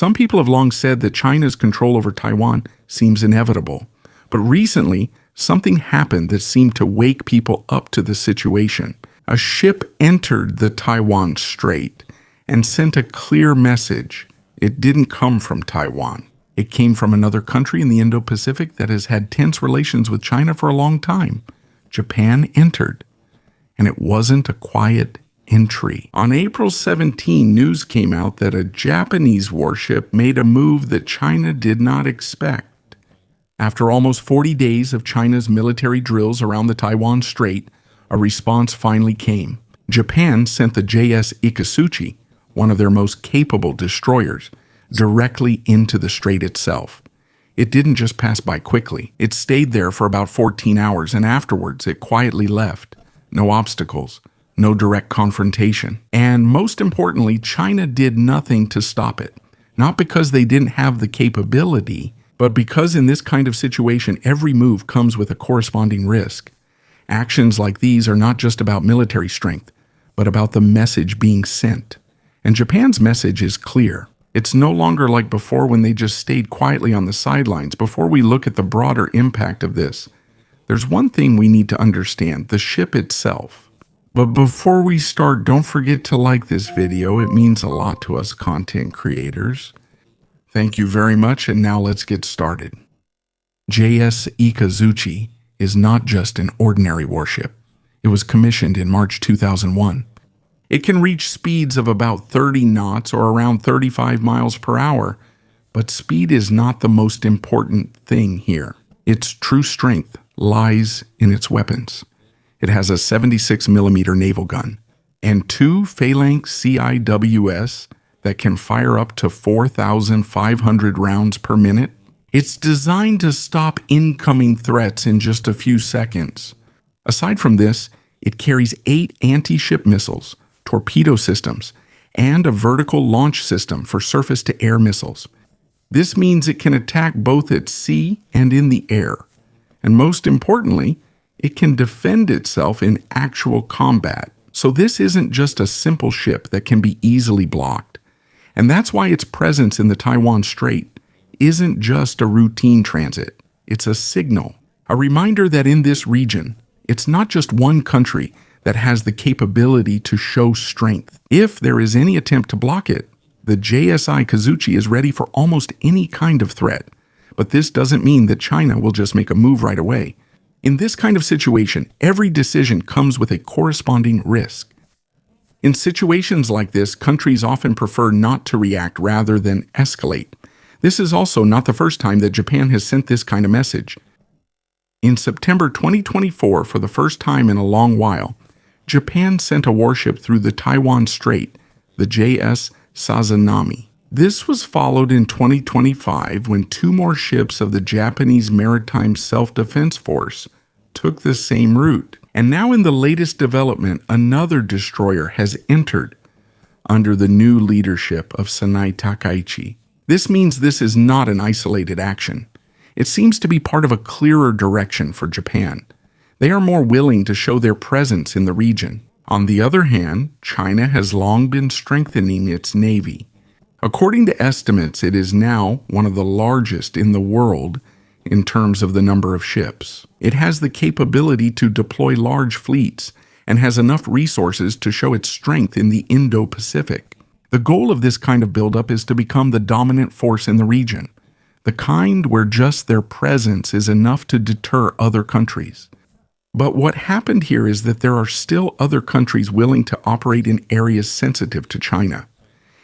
Some people have long said that China's control over Taiwan seems inevitable, but recently, something happened that seemed to wake people up to the situation. A ship entered the Taiwan Strait and sent a clear message. It didn't come from Taiwan. It came from another country in the Indo-Pacific that has had tense relations with China for a long time. Japan entered, and it wasn't a quiet entry. On April 17, news came out that a Japanese warship made a move that China did not expect. After almost 40 days of China's military drills around the Taiwan Strait, a response finally came. Japan sent the JS Ikazuchi, one of their most capable destroyers, directly into the strait itself. It didn't just pass by quickly. It stayed there for about 14 hours, and afterwards it quietly left. No obstacles, no direct confrontation. And most importantly, China did nothing to stop it. Not because they didn't have the capability, but because in this kind of situation, every move comes with a corresponding risk. Actions like these are not just about military strength, but about the message being sent. And Japan's message is clear. It's no longer like before when they just stayed quietly on the sidelines. Before we look at the broader impact of this, there's one thing we need to understand, the ship itself. But before we start, don't forget to like this video. It means a lot to us content creators. Thank you very much, and now let's get started. JS Ikazuchi is not just an ordinary warship. It was commissioned in March 2001. It can reach speeds of about 30 knots or around 35 miles per hour, but speed is not the most important thing here. Its true strength lies in its weapons. It has a 76mm naval gun and two phalanx CIWS that can fire up to 4,500 rounds per minute. It's designed to stop incoming threats in just a few seconds. Aside from this, it carries 8 anti-ship missiles, torpedo systems, and a vertical launch system for surface-to-air missiles. This means it can attack both at sea and in the air. And most importantly, it can defend itself in actual combat. So this isn't just a simple ship that can be easily blocked. And that's why its presence in the Taiwan Strait isn't just a routine transit. It's a signal, a reminder that in this region, it's not just one country that has the capability to show strength. If there is any attempt to block it, the JSI Ikazuchi is ready for almost any kind of threat. But this doesn't mean that China will just make a move right away. In this kind of situation, every decision comes with a corresponding risk. In situations like this, countries often prefer not to react rather than escalate. This is also not the first time that Japan has sent this kind of message. In September 2024, for the first time in a long while, Japan sent a warship through the Taiwan Strait, the JS Sazanami. This was followed in 2025 when 2 more ships of the Japanese Maritime Self-Defense Force took the same route. And now in the latest development, another destroyer has entered under the new leadership of Sanai Takaichi. This means this is not an isolated action. It seems to be part of a clearer direction for Japan. They are more willing to show their presence in the region. On the other hand, China has long been strengthening its navy. According to estimates, it is now one of the largest in the world in terms of the number of ships. It has the capability to deploy large fleets and has enough resources to show its strength in the Indo-Pacific. The goal of this kind of buildup is to become the dominant force in the region, the kind where just their presence is enough to deter other countries. But what happened here is that there are still other countries willing to operate in areas sensitive to China.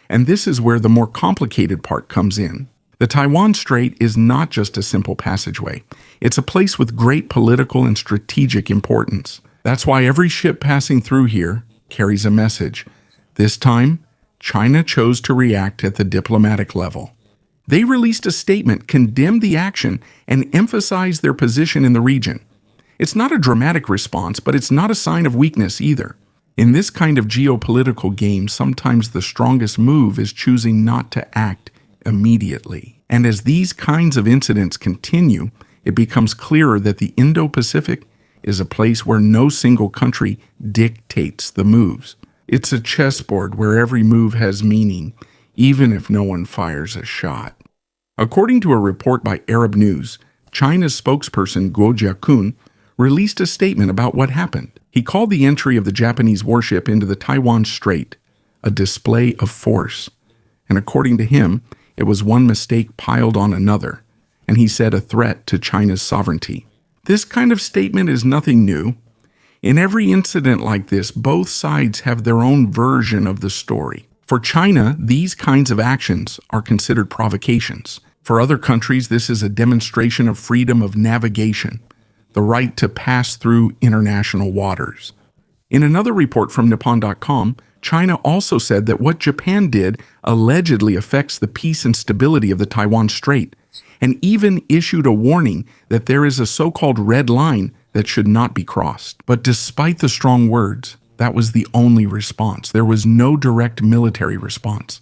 And this is where the more complicated part comes in. The Taiwan Strait is not just a simple passageway. It's a place with great political and strategic importance. That's why every ship passing through here carries a message. This time, China chose to react at the diplomatic level. They released a statement, condemned the action, and emphasized their position in the region. It's not a dramatic response, but it's not a sign of weakness either. In this kind of geopolitical game, sometimes the strongest move is choosing not to act immediately. And as these kinds of incidents continue, it becomes clearer that the Indo-Pacific is a place where no single country dictates the moves. It's a chessboard where every move has meaning. even if no one fires a shot. According to a report by Arab News, China's spokesperson Guo Jiakun released a statement about what happened. He called the entry of the Japanese warship into the Taiwan Strait a display of force. And according to him, it was one mistake piled on another, and he said a threat to China's sovereignty. This kind of statement is nothing new. In every incident like this, both sides have their own version of the story. For China, these kinds of actions are considered provocations. For other countries, this is a demonstration of freedom of navigation, the right to pass through international waters. In another report from Nippon.com, China also said that what Japan did allegedly affects the peace and stability of the Taiwan Strait, and even issued a warning that there is a so-called red line that should not be crossed. But despite the strong words, that was the only response. There was no direct military response,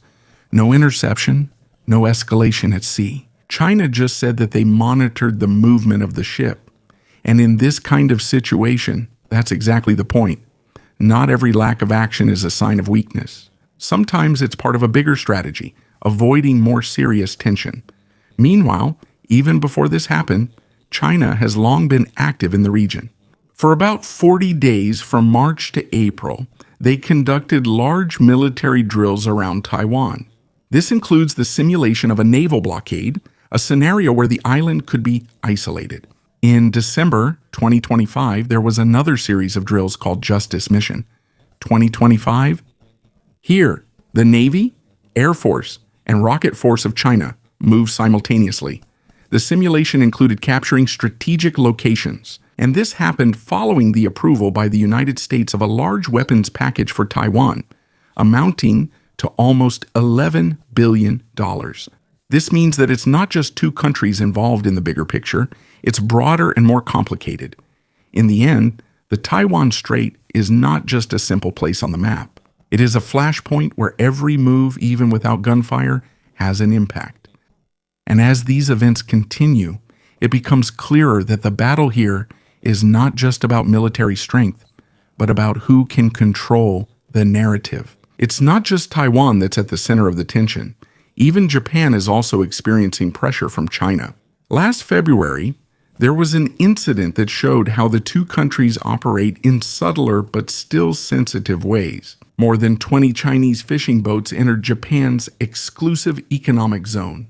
no interception, no escalation at sea. China just said that they monitored the movement of the ship. And in this kind of situation, that's exactly the point. Not every lack of action is a sign of weakness. Sometimes it's part of a bigger strategy, avoiding more serious tension. Meanwhile, even before this happened, China has long been active in the region. For about 40 days from March to April, they conducted large military drills around Taiwan. This includes the simulation of a naval blockade, a scenario where the island could be isolated. In December 2025, there was another series of drills called Justice Mission. 2025? Here, the Navy, Air Force, and Rocket Force of China moved simultaneously. The simulation included capturing strategic locations, and this happened following the approval by the United States of a large weapons package for Taiwan, amounting to almost $11 billion. This means that it's not just two countries involved in the bigger picture, it's broader and more complicated. In the end, the Taiwan Strait is not just a simple place on the map. It is a flashpoint where every move, even without gunfire, has an impact. And as these events continue, it becomes clearer that the battle here is not just about military strength, but about who can control the narrative. It's not just Taiwan that's at the center of the tension. Even Japan is also experiencing pressure from China. Last February, there was an incident that showed how the two countries operate in subtler but still sensitive ways. More than 20 Chinese fishing boats entered Japan's exclusive economic zone.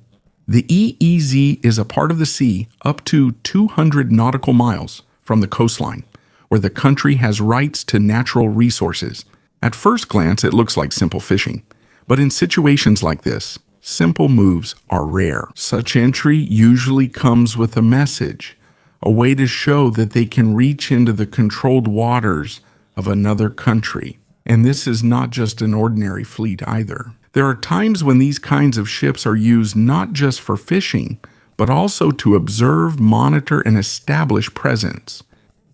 The EEZ is a part of the sea up to 200 nautical miles from the coastline, where the country has rights to natural resources. At first glance, it looks like simple fishing, but in situations like this, simple moves are rare. Such entry usually comes with a message, a way to show that they can reach into the controlled waters of another country. And this is not just an ordinary fleet either. There are times when these kinds of ships are used not just for fishing, but also to observe, monitor, and establish presence.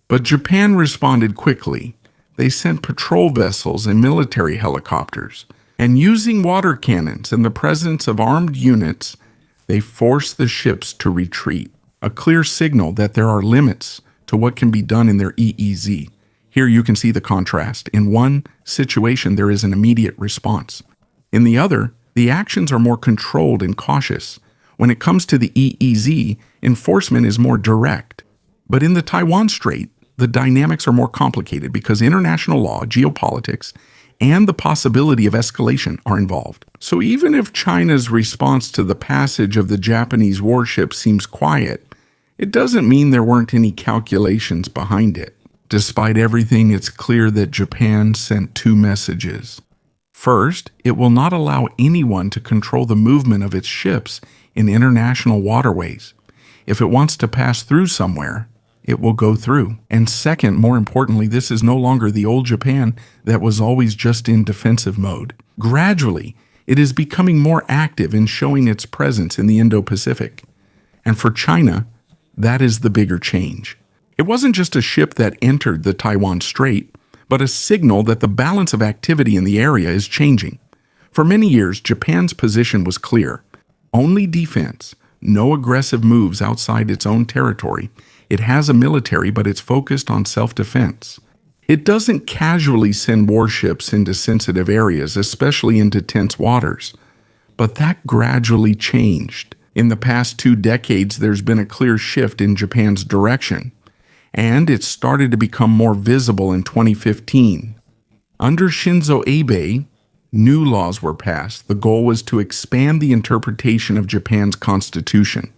But Japan responded quickly. They sent patrol vessels and military helicopters, and using water cannons and the presence of armed units, they forced the ships to retreat, a clear signal that there are limits to what can be done in their EEZ. Here you can see the contrast. In one situation, there is an immediate response. In the other, the actions are more controlled and cautious. When it comes to the EEZ, enforcement is more direct. But in the Taiwan Strait, the dynamics are more complicated because international law, geopolitics, and the possibility of escalation are involved. So even if China's response to the passage of the Japanese warship seems quiet, it doesn't mean there weren't any calculations behind it. Despite everything, it's clear that Japan sent two messages. First, it will not allow anyone to control the movement of its ships in international waterways. If it wants to pass through somewhere, it will go through. And second, more importantly, this is no longer the old Japan that was always just in defensive mode. Gradually, it is becoming more active in showing its presence in the Indo-Pacific. And for China, that is the bigger change. It wasn't just a ship that entered the Taiwan Strait, but a signal that the balance of activity in the area is changing. For many years, Japan's position was clear. Only defense, no aggressive moves outside its own territory. It has a military, but it's focused on self-defense. It doesn't casually send warships into sensitive areas, especially into tense waters. But that gradually changed. In the past 2 decades, there's been a clear shift in Japan's direction, and it started to become more visible in 2015. Under Shinzo Abe, new laws were passed. The goal was to expand the interpretation of Japan's constitution,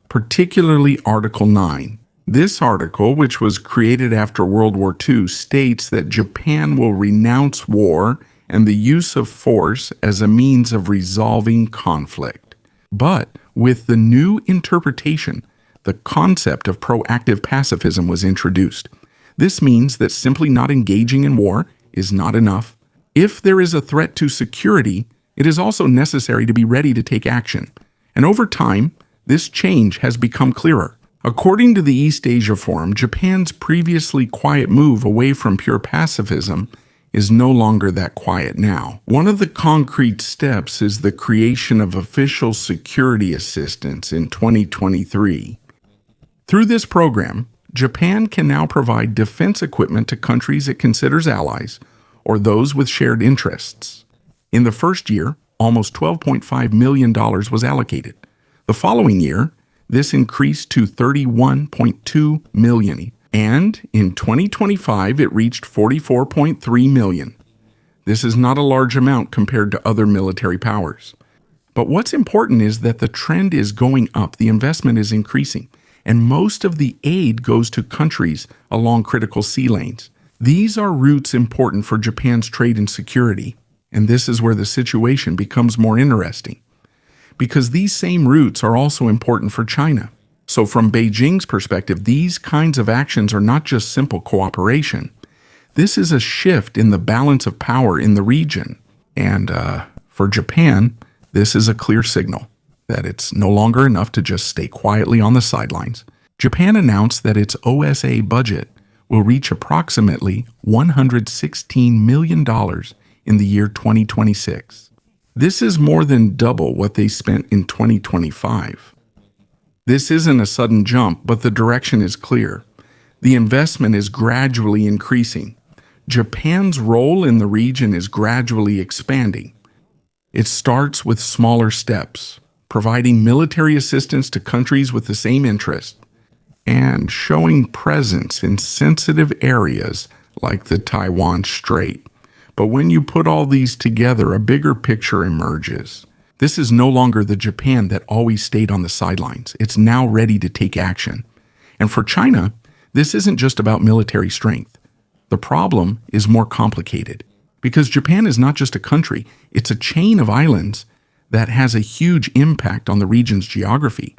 particularly Article 9. This article, which was created after World War II, states that Japan will renounce war and the use of force as a means of resolving conflict. But with the new interpretation, the concept of proactive pacifism was introduced. This means that simply not engaging in war is not enough. If there is a threat to security, it is also necessary to be ready to take action. And over time, this change has become clearer. According to the East Asia Forum, Japan's previously quiet move away from pure pacifism is no longer that quiet now. One of the concrete steps is the creation of official security assistance in 2023. Through this program, Japan can now provide defense equipment to countries it considers allies or those with shared interests. In the first year, almost $12.5 million was allocated. The following year, this increased to $31.2 million, and in 2025 it reached $44.3 million. This is not a large amount compared to other military powers. But what's important is that the trend is going up, the investment is increasing, and most of the aid goes to countries along critical sea lanes. These are routes important for Japan's trade and security, and this is where the situation becomes more interesting, because these same routes are also important for China. So from Beijing's perspective, these kinds of actions are not just simple cooperation. This is a shift in the balance of power in the region. And for Japan, this is a clear signal that it's no longer enough to just stay quietly on the sidelines. Japan announced that its OSA budget will reach approximately $116 million in the year 2026. This is more than double what they spent in 2025. This isn't a sudden jump, but the direction is clear. The investment is gradually increasing. Japan's role in the region is gradually expanding. It starts with smaller steps, providing military assistance to countries with the same interest, and showing presence in sensitive areas like the Taiwan Strait. But when you put all these together, a bigger picture emerges. This is no longer the Japan that always stayed on the sidelines. It's now ready to take action. And for China, this isn't just about military strength. The problem is more complicated, because Japan is not just a country, it's a chain of islands that has a huge impact on the region's geography.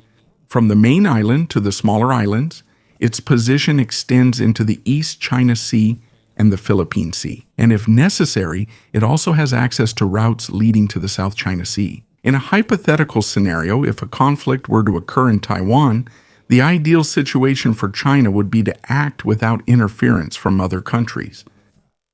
From the main island to the smaller islands, its position extends into the East China Sea and the Philippine Sea. And if necessary, it also has access to routes leading to the South China Sea. In a hypothetical scenario, if a conflict were to occur in Taiwan, the ideal situation for China would be to act without interference from other countries.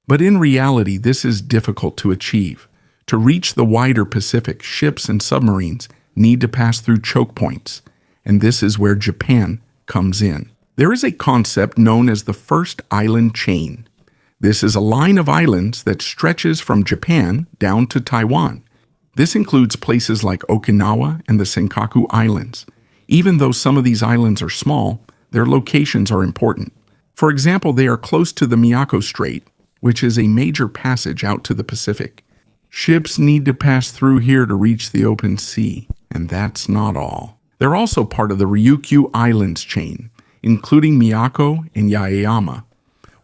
But in reality, this is difficult to achieve. To reach the wider Pacific, ships and submarines need to pass through choke points, and this is where Japan comes in. There is a concept known as the first island chain. This is a line of islands that stretches from Japan down to Taiwan. This includes places like Okinawa and the Senkaku Islands. Even though some of these islands are small, their locations are important. For example, they are close to the Miyako Strait, which is a major passage out to the Pacific. Ships need to pass through here to reach the open sea, and that's not all. They're also part of the Ryukyu Islands chain, including Miyako and Yaeyama.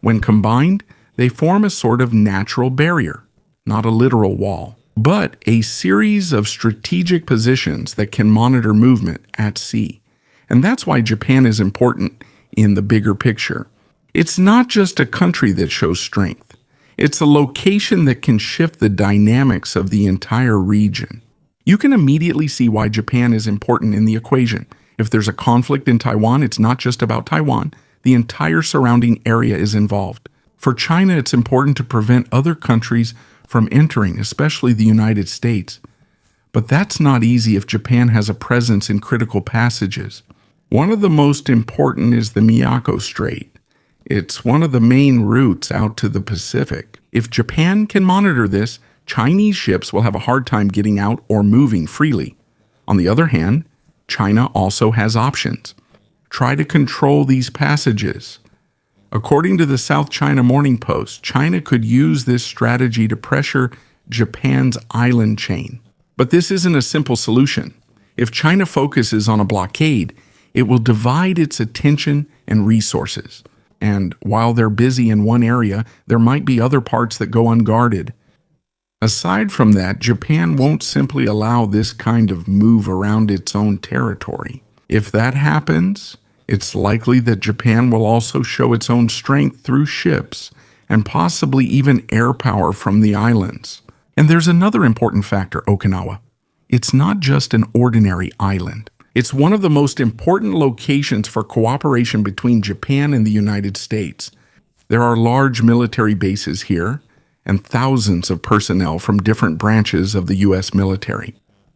When combined, they form a sort of natural barrier, not a literal wall, but a series of strategic positions that can monitor movement at sea. And that's why Japan is important in the bigger picture. It's not just a country that shows strength. It's a location that can shift the dynamics of the entire region. You can immediately see why Japan is important in the equation. If there's a conflict in Taiwan, it's not just about Taiwan. The entire surrounding area is involved. For China, it's important to prevent other countries from entering, especially the United States. But that's not easy if Japan has a presence in critical passages. One of the most important is the Miyako Strait. It's one of the main routes out to the Pacific. If Japan can monitor this, Chinese ships will have a hard time getting out or moving freely. On the other hand, China also has options. Try to control these passages. According to the South China Morning Post, China could use this strategy to pressure Japan's island chain. But this isn't a simple solution. If China focuses on a blockade, it will divide its attention and resources. And while they're busy in one area, there might be other parts that go unguarded. Aside from that, Japan won't simply allow this kind of move around its own territory. If that happens, it's likely that Japan will also show its own strength through ships and possibly even air power from the islands. And there's another important factor, Okinawa. It's not just an ordinary island. It's one of the most important locations for cooperation between Japan and the United States. There are large military bases here and thousands of personnel from different branches of the U.S. military.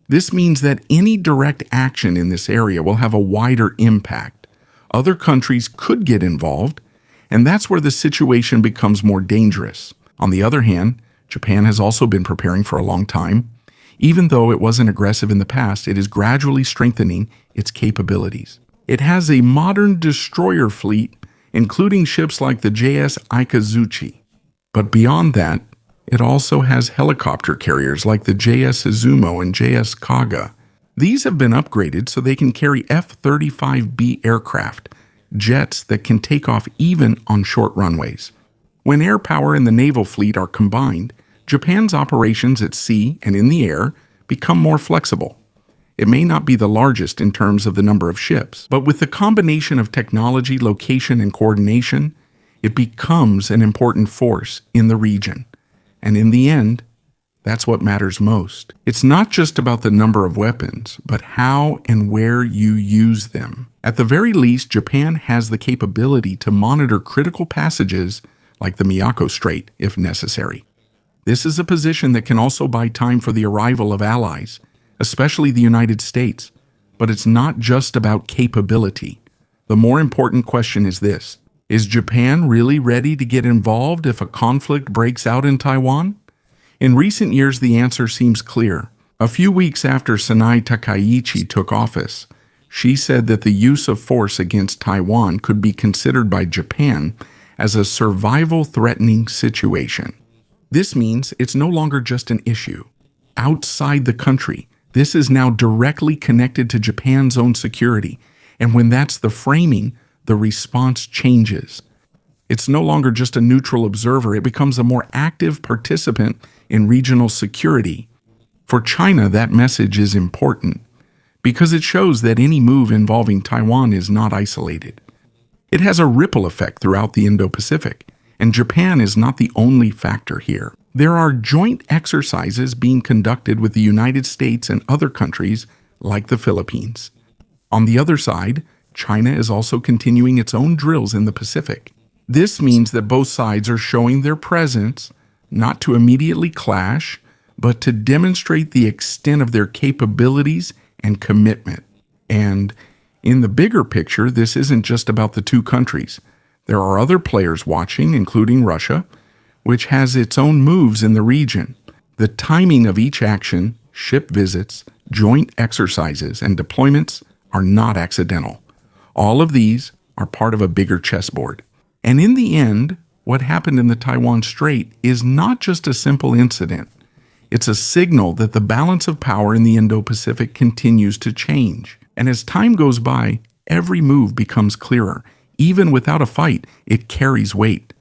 This means that any direct action in this area will have a wider impact. Other countries could get involved, and that's where the situation becomes more dangerous. On the other hand, Japan has also been preparing for a long time. Even though it wasn't aggressive in the past, it is gradually strengthening its capabilities. It has a modern destroyer fleet, including ships like the JS Ikazuchi. But beyond that, it also has helicopter carriers like the JS Izumo and JS Kaga. These have been upgraded so they can carry F-35B aircraft, jets that can take off even on short runways. When air power and the naval fleet are combined, Japan's operations at sea and in the air become more flexible. It may not be the largest in terms of the number of ships, but with the combination of technology, location, and coordination, it becomes an important force in the region. And in the end, that's what matters most. It's not just about the number of weapons, but how and where you use them. At the very least, Japan has the capability to monitor critical passages like the Miyako Strait if necessary. This is a position that can also buy time for the arrival of allies, especially the United States. But it's not just about capability. The more important question is this: is Japan really ready to get involved if a conflict breaks out in Taiwan? In recent years, the answer seems clear. A few weeks after Sanae Takaichi took office, she said that the use of force against Taiwan could be considered by Japan as a survival-threatening situation. This means it's no longer just an issue outside the country. This is now directly connected to Japan's own security. And when that's the framing, the response changes. It's no longer just a neutral observer. It becomes a more active participant in regional security. For China, that message is important because it shows that any move involving Taiwan is not isolated. It has a ripple effect throughout the Indo-Pacific, and Japan is not the only factor here. There are joint exercises being conducted with the United States and other countries like the Philippines. On the other side, China is also continuing its own drills in the Pacific. This means that both sides are showing their presence, not to immediately clash, but to demonstrate the extent of their capabilities and commitment. And in the bigger picture, this isn't just about the two countries. There are other players watching, including Russia, which has its own moves in the region. The timing of each action, ship visits, joint exercises, and deployments are not accidental. All of these are part of a bigger chessboard. And in the end, what happened in the Taiwan Strait is not just a simple incident. It's a signal that the balance of power in the Indo-Pacific continues to change. And as time goes by, every move becomes clearer. Even without a fight, it carries weight.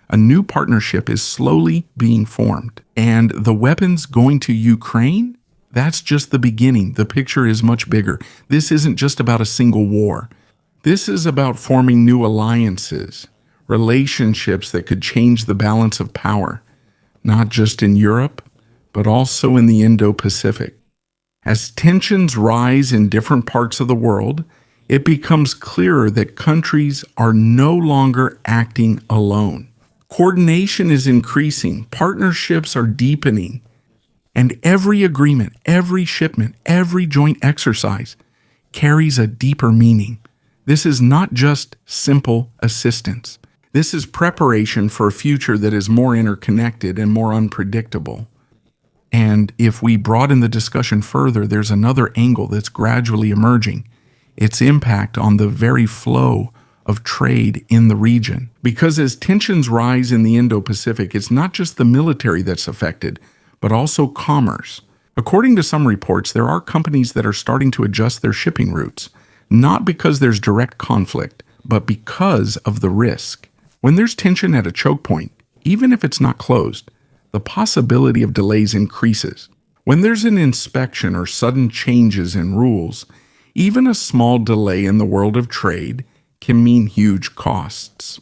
A new partnership is slowly being formed. And the weapons going to Ukraine? That's just the beginning. The picture is much bigger. This isn't just about a single war. This is about forming new alliances, relationships that could change the balance of power, not just in Europe, but also in the Indo-Pacific. As tensions rise in different parts of the world, it becomes clearer that countries are no longer acting alone. Coordination is increasing, partnerships are deepening, and every agreement, every shipment, every joint exercise carries a deeper meaning. This is not just simple assistance. This is preparation for a future that is more interconnected and more unpredictable. And if we broaden the discussion further, there's another angle that's gradually emerging: its impact on the very flow of trade in the region. Because as tensions rise in the Indo-Pacific, it's not just the military that's affected, but also commerce. According to some reports, there are companies that are starting to adjust their shipping routes, not because there's direct conflict, but because of the risk. When there's tension at a choke point, even if it's not closed, the possibility of delays increases. When there's an inspection or sudden changes in rules, even a small delay in the world of trade can mean huge costs.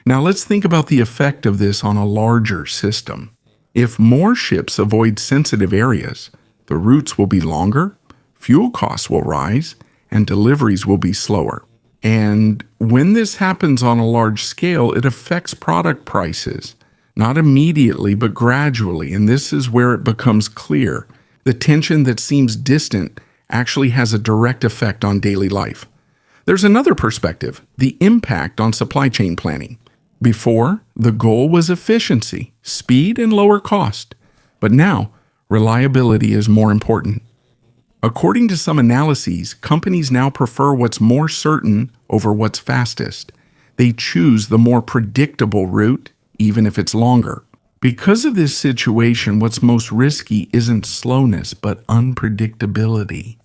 Now let's think about the effect of this on a larger system. If more ships avoid sensitive areas, the routes will be longer, fuel costs will rise, and deliveries will be slower. And when this happens on a large scale, it affects product prices, not immediately, but gradually. And this is where it becomes clear. The tension that seems distant actually has a direct effect on daily life. There's another perspective: the impact on supply chain planning. Before, the goal was efficiency, speed, and lower cost. But now, reliability is more important. According to some analyses, companies now prefer what's more certain over what's fastest. They choose the more predictable route, even if it's longer. Because of this situation, what's most risky isn't slowness, but unpredictability.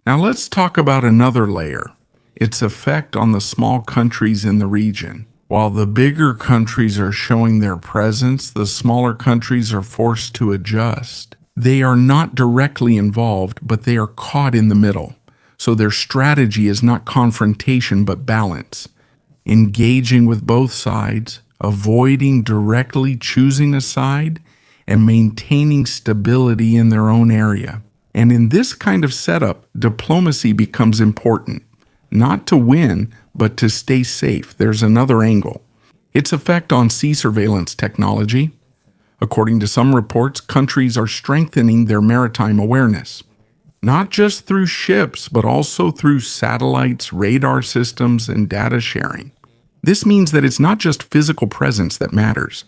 Now let's talk about another layer: its effect on the small countries in the region. While the bigger countries are showing their presence, the smaller countries are forced to adjust. They are not directly involved, but they are caught in the middle. So their strategy is not confrontation, but balance. Engaging with both sides, avoiding directly choosing a side, and maintaining stability in their own area. And in this kind of setup, diplomacy becomes important. Not to win, but to stay safe. There's another angle: its effect on sea surveillance technology. According to some reports, countries are strengthening their maritime awareness, not just through ships, but also through satellites, radar systems, and data sharing. This means that it's not just physical presence that matters,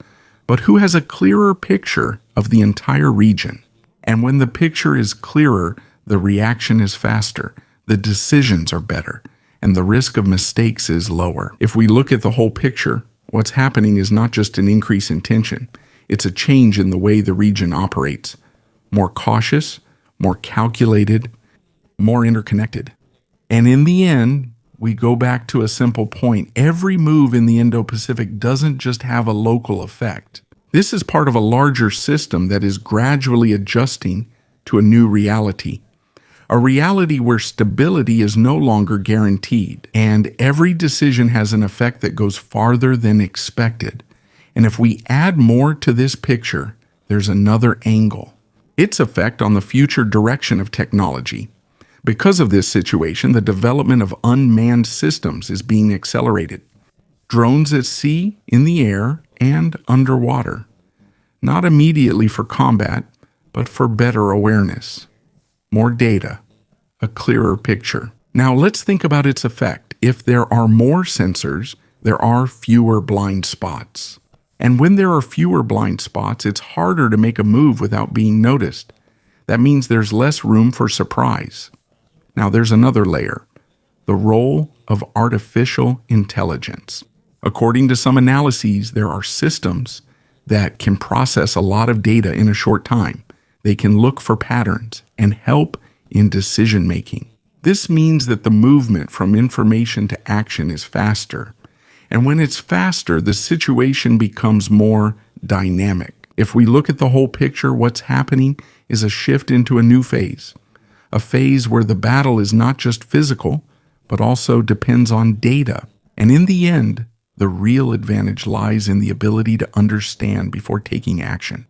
but who has a clearer picture of the entire region. And when the picture is clearer, the reaction is faster, the decisions are better, and the risk of mistakes is lower. If we look at the whole picture, what's happening is not just an increase in tension. It's a change in the way the region operates. More cautious, more calculated, more interconnected. And in the end, we go back to a simple point: every move in the Indo-Pacific doesn't just have a local effect. This is part of a larger system that is gradually adjusting to a new reality. A reality where stability is no longer guaranteed, and every decision has an effect that goes farther than expected. And if we add more to this picture, there's another angle: its effect on the future direction of technology. Because of this situation, the development of unmanned systems is being accelerated. Drones at sea, in the air, and underwater. Not immediately for combat, but for better awareness. More data, a clearer picture. Now let's think about its effect. If there are more sensors, there are fewer blind spots. And when there are fewer blind spots, it's harder to make a move without being noticed. That means there's less room for surprise. Now there's another layer: the role of artificial intelligence. According to some analyses, there are systems that can process a lot of data in a short time. They can look for patterns and help in decision making. This means that the movement from information to action is faster. And when it's faster, the situation becomes more dynamic. If we look at the whole picture, what's happening is a shift into a new phase. A phase where the battle is not just physical, but also depends on data. And in the end, the real advantage lies in the ability to understand before taking action.